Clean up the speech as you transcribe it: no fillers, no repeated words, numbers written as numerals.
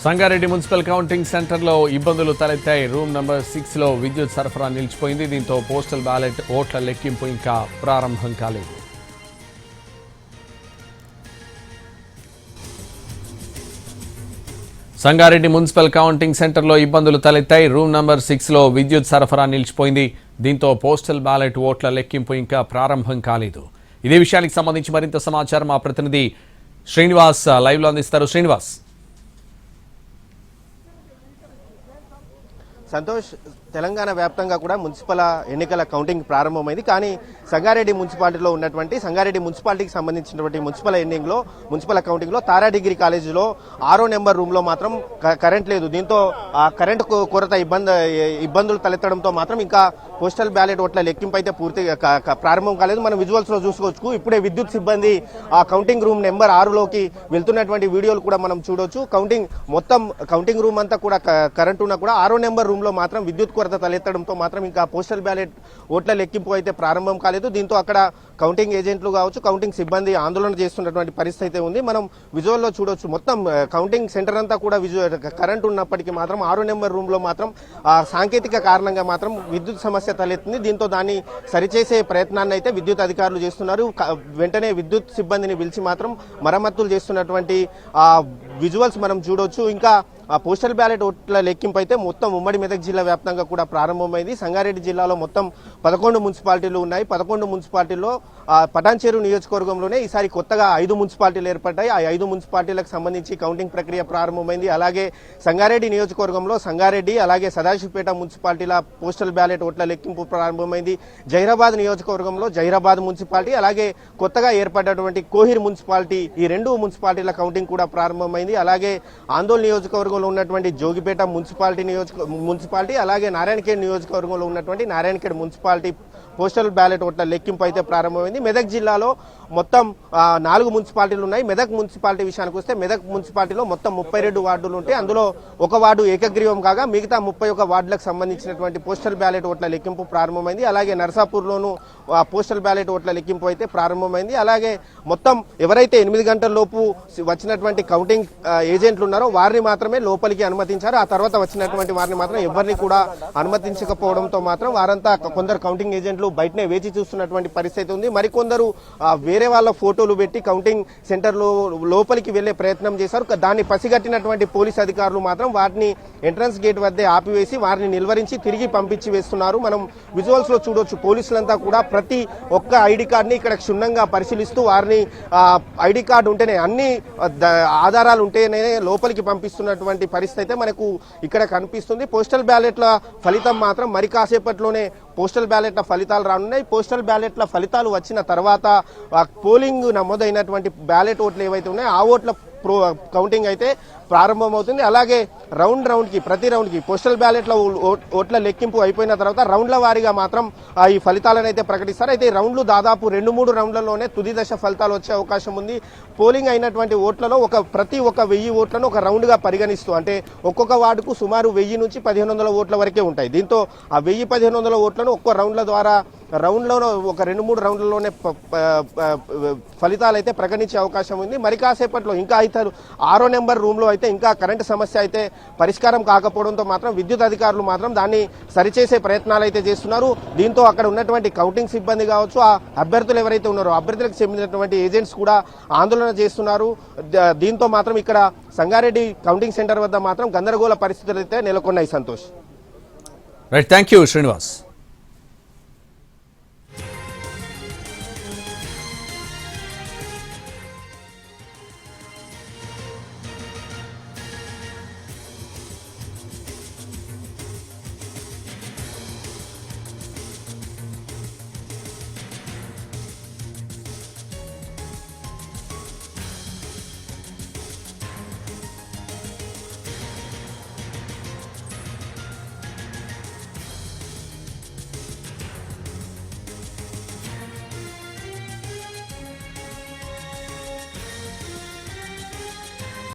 Sangareddy municipal counting సెంటర్లో ఇబ్బందులు తలెత్తాయి. Room number 6లో విద్యుత్ సరఫరా నిలిచిపోయింది. దీంతో పోస్టల్ బ్యాలెట్ ఓట్ల లెక్కింపు ఇంకా ప్రారంభం కాలేదు. సంగారెడ్డి మున్సిపల్ కౌంటింగ్ సెంటర్లో ఇబ్బందులు తలెత్తాయి. రూమ్ నంబర్ 6లో విద్యుత్ సరఫరా నిలిచిపోయింది. దీంతో పోస్టల్ బ్యాలెట్ ఓట్ల లెక్కింపు ఇంకా ప్రారంభం కాలేదు. ఇదే విషయానికి సంబంధించి మరింత సమాచారం మా ప్రతినిధి శ్రీనివాస్ లైవ్లో అందిస్తారు. శ్రీనివాస్. సంతోష్, తెలంగాణ వ్యాప్తంగా కూడా మున్సిపల్ ఎన్నికల కౌంటింగ్ ప్రారంభమైంది. కానీ సంగారెడ్డి మున్సిపాలిటీలో ఉన్నటువంటి సంగారెడ్డి మున్సిపాలిటీకి సంబంధించినటువంటి మున్సిపల్ కౌంటింగ్లో తారా డిగ్రీ కాలేజీలో 6వ నెంబర్ రూమ్లో మాత్రం కరెంట్ లేదు. దీంతో కరెంటు కొరత ఇబ్బందులు తలెత్తడంతో మాత్రం ఇంకా పోస్టల్ బ్యాలెట్ ఓట్ల లెక్కింపు అయితే పూర్తిగా ప్రారంభం కాలేదు. మనం విజువల్స్ లో చూసుకోవచ్చు. ఇప్పుడే విద్యుత్ సిబ్బంది ఆ కౌంటింగ్ రూమ్ నెంబర్ 6లోకి వెళ్తున్నటువంటి వీడియోలు కూడా మనం చూడొచ్చు. కౌంటింగ్ రూమ్ అంతా కూడా కరెంట్ ఉన్నా కూడా 6వ నెంబర్ రూమ్ లో మాత్రం విద్యుత్ కొరత తలెత్తడంతో మాత్రం ఇంకా పోస్టల్ బ్యాలెట్ ఓట్ల లెక్కింపు అయితే ప్రారంభం కాలేదు. దీంతో అక్కడ కౌంటింగ్ ఏజెంట్లు కావచ్చు, కౌంటింగ్ సిబ్బంది ఆందోళన చేస్తున్నటువంటి పరిస్థితి అయితే ఉంది. మనం విజువల్లో చూడొచ్చు. మొత్తం కౌంటింగ్ సెంటర్ అంతా కూడా కరెంట్ ఉన్నప్పటికీ మాత్రం 6వ నెంబర్ రూమ్ లో మాత్రం సాంకేతిక కారణంగా మాత్రం విద్యుత్ సమస్య తలెత్తింది. దీంతో దాన్ని సరిచేసే ప్రయత్నాన్ని అయితే విద్యుత్ అధికారులు చేస్తున్నారు. వెంటనే విద్యుత్ సిబ్బందిని పిలిచి మాత్రం మరమ్మతులు చేస్తున్నటువంటి విజువల్స్ మనం చూడొచ్చు. ఇంకా పోస్టల్ బ్యాలెట్ ఓట్ల లెక్కింపు అయితే మొత్తం ఉమ్మడి మెదక్ జిల్లా వ్యాప్తంగా కూడా ప్రారంభమైంది. సంగారెడ్డి జిల్లాలో మొత్తం 11 మున్సిపాలిటీలు ఉన్నాయి. 11 మున్సిపాలిటీల్లో పటాన్చేరు నియోజకవర్గంలోనే ఈసారి కొత్తగా 5 మున్సిపాలిటీలు ఏర్పడ్డాయి. ఆ 5 మున్సిపాలిటీలకు సంబంధించి కౌంటింగ్ ప్రక్రియ ప్రారంభమైంది. అలాగే సంగారెడ్డి నియోజకవర్గంలో సంగారెడ్డి అలాగే సదాశివపేట మున్సిపాలిటీల పోస్టల్ బ్యాలెట్ ఓట్ల లెక్కింపు ప్రారంభమైంది. జహీరాబాద్ నియోజకవర్గంలో జహీరాబాద్ మున్సిపాలిటీ అలాగే కొత్తగా ఏర్పడినటువంటి కోహిర్ మున్సిపాలిటీ, ఈ 2 మున్సిపాలిటీల కౌంటింగ్ కూడా ప్రారంభమైంది. అలాగే ఆందోళన నియోజకవర్గంలో ఉన్నటువంటి జోగిపేట మున్సిపాలిటీ అలాగే నారాయణఖేడ్ నియోజకవర్గంలో ఉన్నటువంటి నారాయణఖేడ్ మున్సిపాలిటీ పోస్టల్ బ్యాలెట్ ఓట్ల లెక్కింపు అయితే ప్రారంభమైంది. మెదక్ జిల్లాలో మొత్తం 4 మున్సిపాలిటీలు ఉన్నాయి. మెదక్ మున్సిపాలిటీ విషయానికి వస్తే మెదక్ మున్సిపాలిటీలో మొత్తం 32 వార్డులు ఉంటాయి. అందులో ఒక వార్డు ఏకగ్రీవం కాగా మిగతా 31 వార్డులకు సంబంధించినటువంటి పోస్టల్ బ్యాలెట్ ఓట్ల లెక్కింపు ప్రారంభమైంది. అలాగే నర్సాపూర్లోనూ పోస్టల్ బ్యాలెట్ ఓట్ల లెక్కింపు అయితే ప్రారంభమైంది. అలాగే మొత్తం ఎవరైతే 8 గంటల లోపు వచ్చినటువంటి కౌంటింగ్ ఏజెంట్లు ఉన్నారో వారిని మాత్రమే లోపలికి అనుమతించారు. ఆ తర్వాత వచ్చినటువంటి వారిని మాత్రం ఎవరిని కూడా అనుమతించకపోవడంతో మాత్రం వారంతా కొందరు కౌంటింగ్ ఏజెంట్లు బయటనే వేచి చూస్తున్నటువంటి పరిస్థితి ఉంది. మరికొందరు వేరే వాళ్ళ ఫోటోలు పెట్టి కౌంటింగ్ సెంటర్ లోపలికి వెళ్లే ప్రయత్నం చేశారు. దాన్ని పసిగట్టినటువంటి పోలీస్ అధికారులు మాత్రం వాటిని ఎంట్రన్స్ గేట్ వద్దే ఆపివేసి వారిని నిలువరించి తిరిగి పంపించి వేస్తున్నారు. మనం విజువల్స్ లో చూడొచ్చు. పోలీసులంతా కూడా ప్రతి ఒక్క ఐడి కార్డుని ఇక్కడ క్షుణ్ణంగా పరిశీలిస్తూ వారిని ఐడి కార్డు ఉంటేనే అన్ని ఆధారాలు ఉంటేనే లోపలికి పంపిస్తున్నటువంటి పరిస్థితి అయితే మనకు ఇక్కడ కనిపిస్తుంది. పోస్టల్ బ్యాలెట్ల ఫలితం మాత్రం మరి కాసేపట్లోనే పోస్టల్ బ్యాలెట్ల ఫలితాలు రానున్నాయి. పోస్టల్ బ్యాలెట్ల ఫలితాలు వచ్చిన తర్వాత పోలింగ్ నమోదైనటువంటి బ్యాలెట్ ఓట్లు ఏవైతే ఉన్నాయో ఆ ఓట్ల కౌంటింగ్ అయితే ప్రారంభమవుతుంది. అలాగే ప్రతి రౌండ్ కి పోస్టల్ బ్యాలెట్ల ఓట్ల లెక్కింపు అయిపోయిన తర్వాత రౌండ్ల వారీగా మాత్రం ఈ ఫలితాలను అయితే ప్రకటిస్తారు. అయితే ఈ రౌండ్లు దాదాపు 2-3 రౌండ్లలోనే తుది దశ ఫలితాలు వచ్చే అవకాశం ఉంది. పోలింగ్ అయినటువంటి ఓట్లలో ప్రతి 1000 ఓట్లను ఒక రౌండ్ గా పరిగణిస్తూ, అంటే ఒక్కొక్క వార్డుకు సుమారు 1000 నుంచి 1500 ఓట్ల వరకే ఉంటాయి. దీంతో ఆ 1000-1500 ఓట్లను ఒక్కో రౌండ్ల ద్వారా రౌండ్లోనూ ఒక 2-3 రౌండ్లలోనే ఫలితాలు అయితే ప్రకటించే అవకాశం ఉంది. మరి కాసేపట్లో ఇంకా 6వ నెంబర్ రూమ్ లో అయితే ఇంకా కరెంటు సమస్య అయితే పరిష్కారం కాకపోవడంతో మాత్రం విద్యుత్ అధికారులు మాత్రం దాన్ని సరిచేసే ప్రయత్నాలు అయితే చేస్తున్నారు. దీంతో అక్కడ ఉన్నటువంటి కౌంటింగ్ సిబ్బంది కావచ్చు, ఆ అభ్యర్థులు ఎవరైతే ఉన్నారో అభ్యర్థులకు చెందినటువంటి ఏజెంట్స్ కూడా ఆందోళన చేస్తున్నారు. దీంతో మాత్రం ఇక్కడ సంగారెడ్డి కౌంటింగ్ సెంటర్ వద్ద మాత్రం గందరగోళ పరిస్థితులు అయితే నెలకొన్నాయి. Santosh. Right, thank you Srinivas.